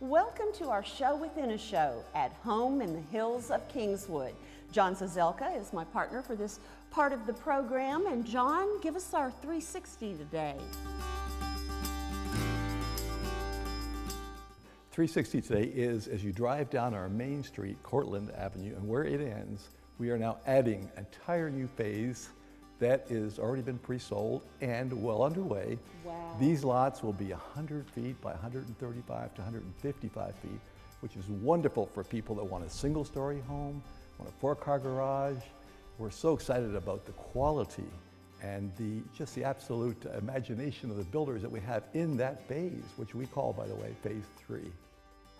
Welcome to our show within a show at home in the Hills of Kingswood. John Zazelka is my partner for this part of the program. And John, give us our 360 today. 360 today is as you drive down our main street, Cortlandt Avenue, and where it ends, we are now adding an entire new phase that has already been pre-sold and well underway. Wow. These lots will be 100 feet by 135 to 155 feet, which is wonderful for people that want a single-story home, want a four-car garage. We're so excited about the quality and just the absolute imagination of the builders that we have in that phase, which we call, by the way, phase 3.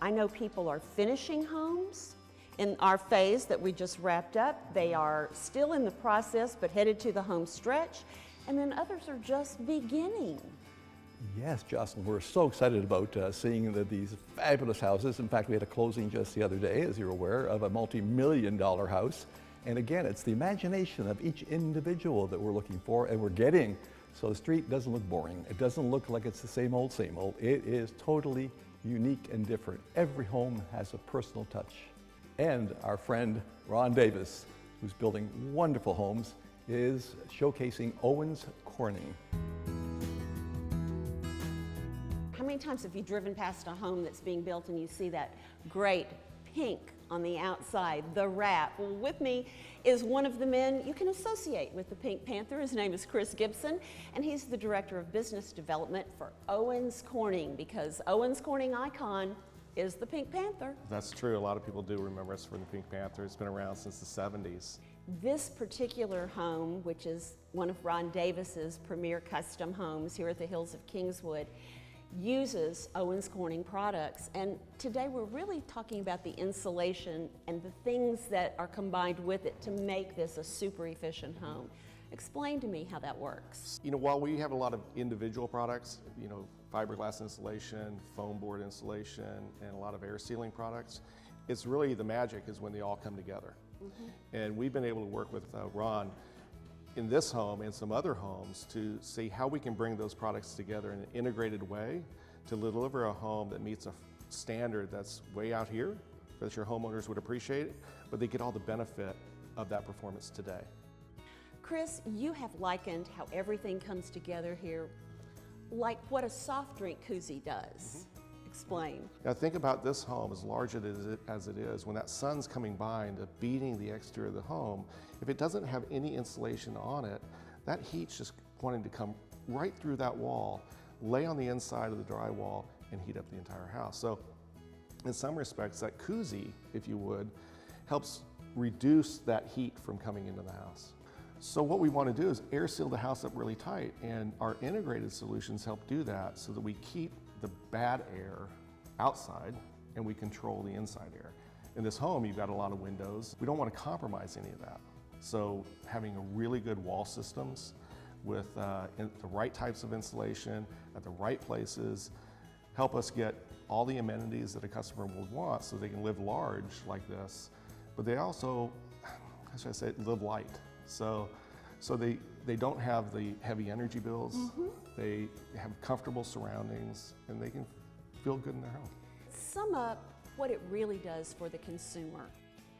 I know people are finishing homes. In our phase that we just wrapped up, they are still in the process but headed to the home stretch, and then others are just beginning. Yes, Jocelyn, we're so excited about seeing these fabulous houses. In fact, we had a closing just the other day, as you're aware, of a multi-million-dollar house. And again, it's the imagination of each individual that we're looking for and we're getting. So the street doesn't look boring. It doesn't look like it's the same old, same old. It is totally unique and different. Every home has a personal touch. And our friend Ron Davis, who's building wonderful homes, is showcasing Owens Corning. How many times have you driven past a home that's being built and you see that great pink on the outside, the wrap? Well, with me is one of the men you can associate with the Pink Panther. His name is Chris Gibson, and he's the Director of Business Development for Owens Corning, because Owens Corning icon is the Pink Panther. That's true. A lot of people do remember us from the Pink Panther. It's been around since the 70s. This particular home, which is one of Ron Davis's premier custom homes here at the Hills of Kingswood, uses Owens Corning products. And today we're really talking about the insulation and the things that are combined with it to make this a super efficient home. Explain to me how that works. You know, while we have a lot of individual products, you know, fiberglass insulation, foam board insulation, and a lot of air sealing products, it's really the magic is when they all come together. And we've been able to work with Ron in this home and some other homes to see how we can bring those products together in an integrated way to deliver a home that meets a standard that's way out here, that your homeowners would appreciate, but they get all the benefit of that performance today. Chris, you have likened how everything comes together here like what a soft drink koozie does. Explain. Now think about this home, as large as it is, when that sun's coming by and beating the exterior of the home, if it doesn't have any insulation on it, that heat's just wanting to come right through that wall, lay on the inside of the drywall, and heat up the entire house. So in some respects, that koozie, if you would, helps reduce that heat from coming into the house. So what we want to do is air seal the house up really tight, and our integrated solutions help do that so that we keep the bad air outside and we control the inside air. In this home, you've got a lot of windows. We don't want to compromise any of that. So having a really good wall systems with the right types of insulation at the right places help us get all the amenities that a customer would want so they can live large like this, but they also, how should I say, live light. So they don't have the heavy energy bills, they have comfortable surroundings, and they can feel good in their home. Sum up what it really does for the consumer.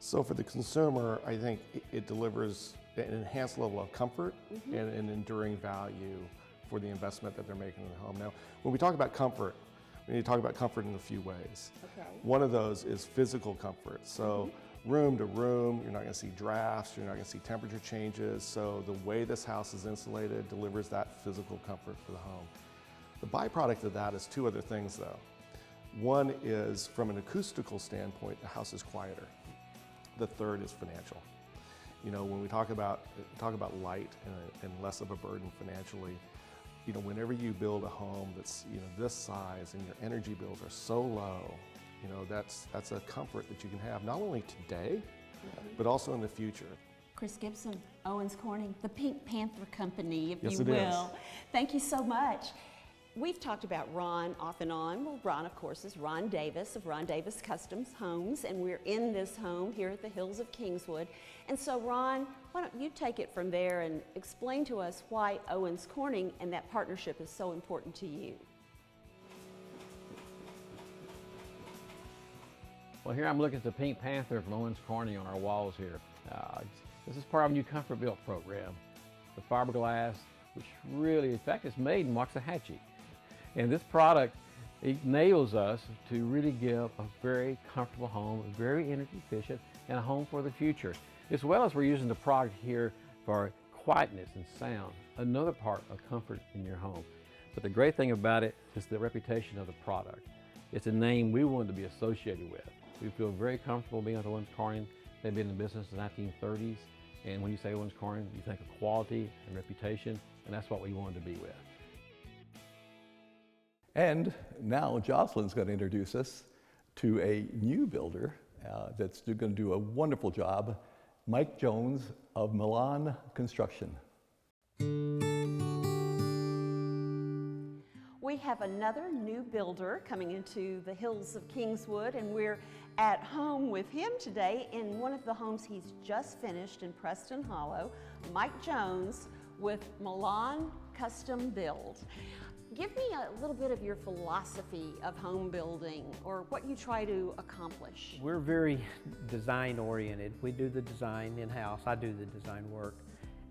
So for the consumer, I think it delivers an enhanced level of comfort and an enduring value for the investment that they're making in the home. Now, when we talk about comfort, we need to talk about comfort in a few ways. Okay. One of those is physical comfort. So room to room, you're not going to see drafts, you're not going to see temperature changes. So the way this house is insulated delivers that physical comfort for the home. The byproduct of that is two other things though. One is from an acoustical standpoint, the house is quieter. The third is financial. You know, when we talk about light and less of a burden financially, you know, whenever you build a home that's, you know, this size and your energy bills are so low, you know, that's a comfort that you can have not only today, but also in the future. Chris Gibson, Owens Corning, the Pink Panther Company, if Yes, you it will. is. Thank you so much. We've talked about Ron off and on. Well, Ron, of course, is Ron Davis of Ron Davis Customs Homes, and we're in this home here at the Hills of Kingswood. And so, Ron, why don't you take it from there and explain to us why Owens Corning and that partnership is so important to you? Well, here I'm looking at the Pink Panther from Owens Corning on our walls here. This is part of a new Comfort Built program. The fiberglass, which really, in fact, is made in Waxahachie. And this product enables us to really give a very comfortable home, very energy efficient, and a home for the future. As well as we're using the product here for quietness and sound, another part of comfort in your home. But the great thing about it is the reputation of the product. It's a name we wanted to be associated with. We feel very comfortable being with Owens Corning. They've been in business in the 1930s, and when you say Owens Corning, you think of quality and reputation, and that's what we wanted to be with. And now Jocelyn's going to introduce us to a new builder that's going to do a wonderful job, Mike Jones of Milan Construction. We have another new builder coming into the Hills of Kingswood, and we're at home with him today in one of the homes he's just finished in Preston Hollow, Mike Jones with Milan Custom Build. Give me a little bit of your philosophy of home building, or what you try to accomplish. We're very design oriented. We do the design in-house. I do the design work.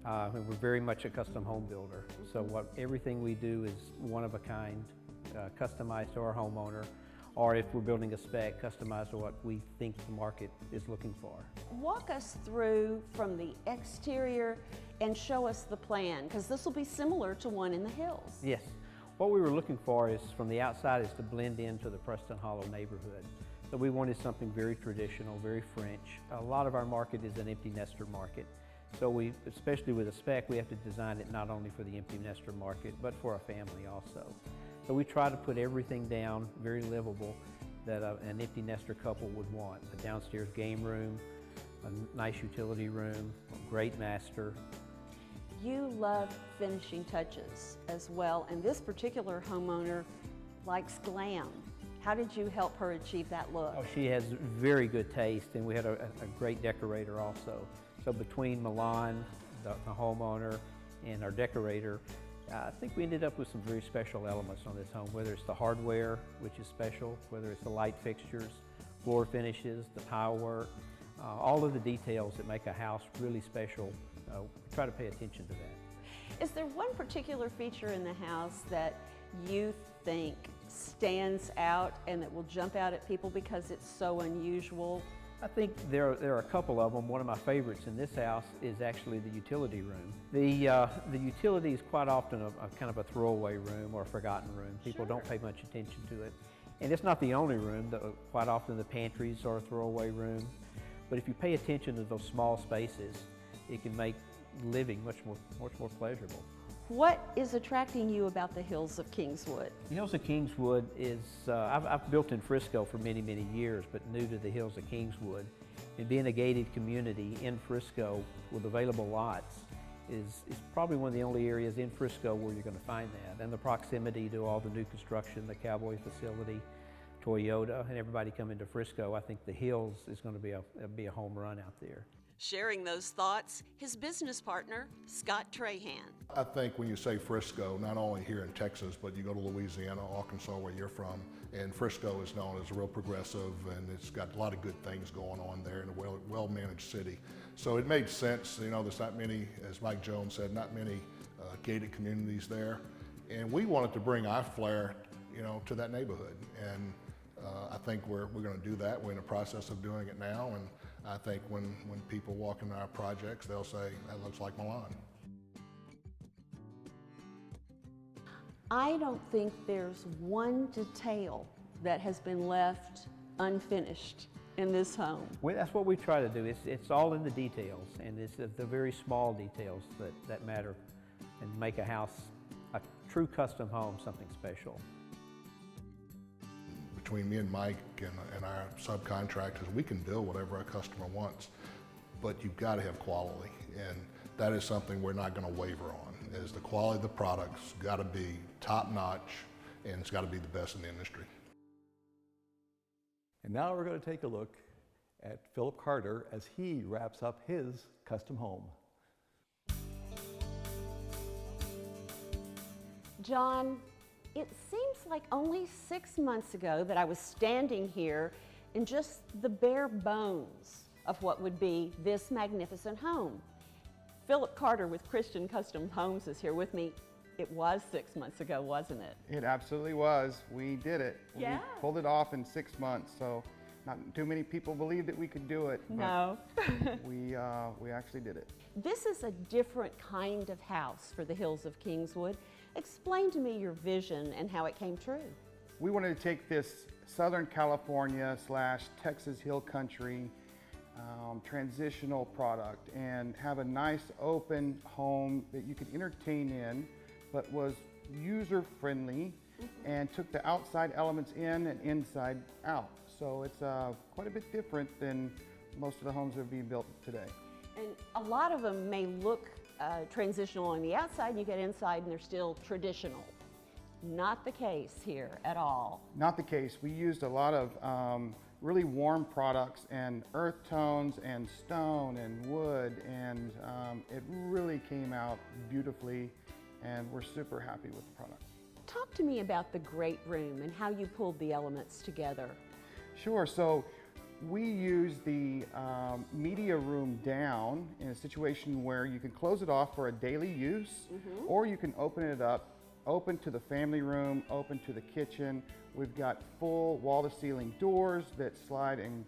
And we're very much a custom home builder. So everything we do is one of a kind, customized to our homeowner, or if we're building a spec, customized to what we think the market is looking for. Walk us through from the exterior and show us the plan, because this will be similar to one in the Hills. Yes. What we were looking for is, from the outside, is to blend into the Preston Hollow neighborhood. So we wanted something very traditional, very French. A lot of our market is an empty nester market. So we, especially with a spec, we have to design it not only for the empty nester market, but for a family also. So we try to put everything down very livable that an empty nester couple would want. A downstairs game room, a nice utility room, a great master. You love finishing touches as well, and this particular homeowner likes glam. How did you help her achieve that look? Oh, she has very good taste, and we had a great decorator also. So between Milan, the homeowner, and our decorator, I think we ended up with some very special elements on this home, whether it's the hardware, which is special, whether it's the light fixtures, floor finishes, the tile work, all of the details that make a house really special. We try to pay attention to that. Is there one particular feature in the house that you think stands out and that will jump out at people because it's so unusual? I think there are a couple of them. One of my favorites in this house is actually the utility room. The utility is quite often a kind of a throwaway room or a forgotten room. People don't pay much attention to it. And it's not the only room. Quite often the pantries are a throwaway room. But if you pay attention to those small spaces, it can make living much more pleasurable. What is attracting you about the Hills of Kingswood? The Hills of Kingswood is, I've built in Frisco for many, many years, but new to the Hills of Kingswood. And being a gated community in Frisco with available lots is probably one of the only areas in Frisco where you're going to find that. And the proximity to all the new construction, the Cowboy facility, Toyota, and everybody coming to Frisco, I think the Hills is going to be a home run out there. Sharing those thoughts, his business partner, Scott Trahan. I think when you say Frisco, not only here in Texas, but you go to Louisiana, Arkansas, where you're from, and Frisco is known as a real progressive, and it's got a lot of good things going on there in a well-managed city. So it made sense. You know, there's not many, as Mike Jones said, not many gated communities there. And we wanted to bring our flair, you know, to that neighborhood. And I think we're going to do that. We're in the process of doing it now. And I think when people walk into our projects, they'll say, that looks like Milan. I don't think there's one detail that has been left unfinished in this home. That's what we try to do. It's all in the details, and it's the very small details that matter and make a house, a true custom home, something special. Between me and Mike and our subcontractors, we can build whatever a customer wants, but you've got to have quality, and that is something we're not going to waver on. Is the quality of the product's got to be top-notch, and it's got to be the best in the industry. And now we're going to take a look at Phillip Carter as he wraps up his custom home. John, it seems like only 6 months ago that I was standing here in just the bare bones of what would be this magnificent home. Phillip Carter with Christian Custom Homes is here with me. It was 6 months ago, wasn't it? It absolutely was. We did it. Yeah. We pulled it off in 6 months, so not too many people believed that we could do it. But No. we actually did it. This is a different kind of house for the Hills of Kingswood. Explain to me your vision and how it came true. We wanted to take this Southern California / Texas Hill Country transitional product and have a nice open home that you could entertain in, but was user friendly and took the outside elements in and inside out. So it's quite a bit different than most of the homes that are being built today. And a lot of them may look transitional on the outside, you get inside and they're still traditional. Not the case here at all. Not the case. We used a lot of really warm products and earth tones and stone and wood, and it really came out beautifully, and we're super happy with the product. Talk to me about the great room and how you pulled the elements together. Sure. So we use the media room down in a situation where you can close it off for a daily use, or you can open it up, open to the family room, open to the kitchen. We've got full wall-to-ceiling doors that slide and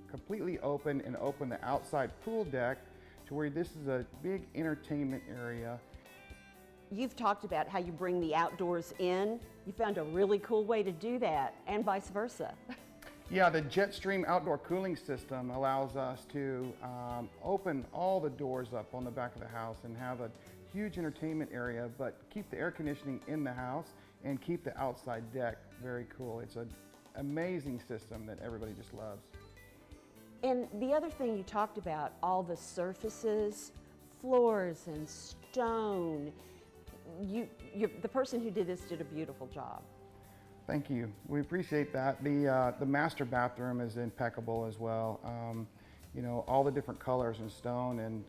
completely open and open the outside pool deck to where this is a big entertainment area. You've talked about how you bring the outdoors in. You found a really cool way to do that, and vice versa. Yeah, the Jetstream outdoor cooling system allows us to open all the doors up on the back of the house and have a huge entertainment area, but keep the air conditioning in the house and keep the outside deck very cool. It's an amazing system that everybody just loves. And the other thing you talked about, all the surfaces, floors and stone. The person who did this did a beautiful job. Thank you. We appreciate that. The master bathroom is impeccable as well. You know, all the different colors in stone, and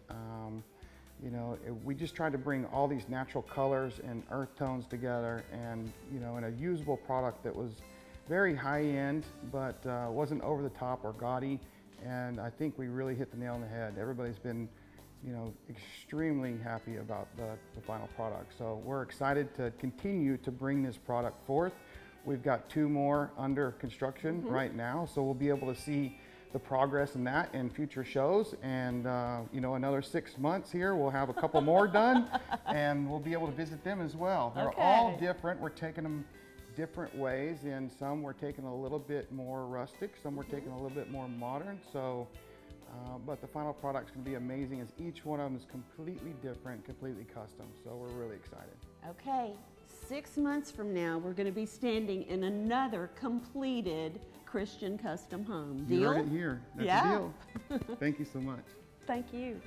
you know, we just tried to bring all these natural colors and earth tones together, and you know, in a usable product that was very high end, but wasn't over the top or gaudy. And I think we really hit the nail on the head. Everybody's been, you know, extremely happy about the final product. So we're excited to continue to bring this product forth. We've got 2 more under construction right now, so we'll be able to see the progress in that in future shows. And you know, another 6 months here, we'll have a couple more done, and we'll be able to visit them as well. They're all different. We're taking them different ways, and some we're taking a little bit more rustic, some we're taking a little bit more modern. So, but the final product's going to be amazing, as each one of them is completely different, completely custom. So we're really excited. Okay, 6 months from now, we're going to be standing in another completed Christian custom home. Deal? You heard it here. That's Yeah. a deal. Thank you so much. Thank you.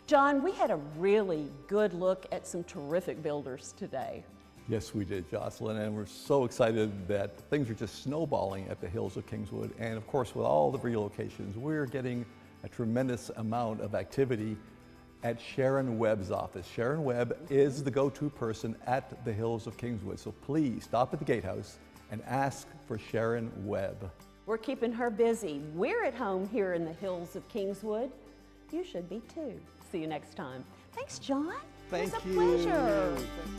John, we had a really good look at some terrific builders today. Yes, we did, Jocelyn, and we're so excited that things are just snowballing at the Hills of Kingswood. And of course, with all the relocations, we're getting a tremendous amount of activity at Sharon Webb's office. Sharon Webb is the go-to person at the Hills of Kingswood, so please stop at the gatehouse and ask for Sharon Webb. We're keeping her busy. We're at home here in the Hills of Kingswood. You should be too. See you next time. Thanks, John. Thank it was a you. pleasure. Thank you.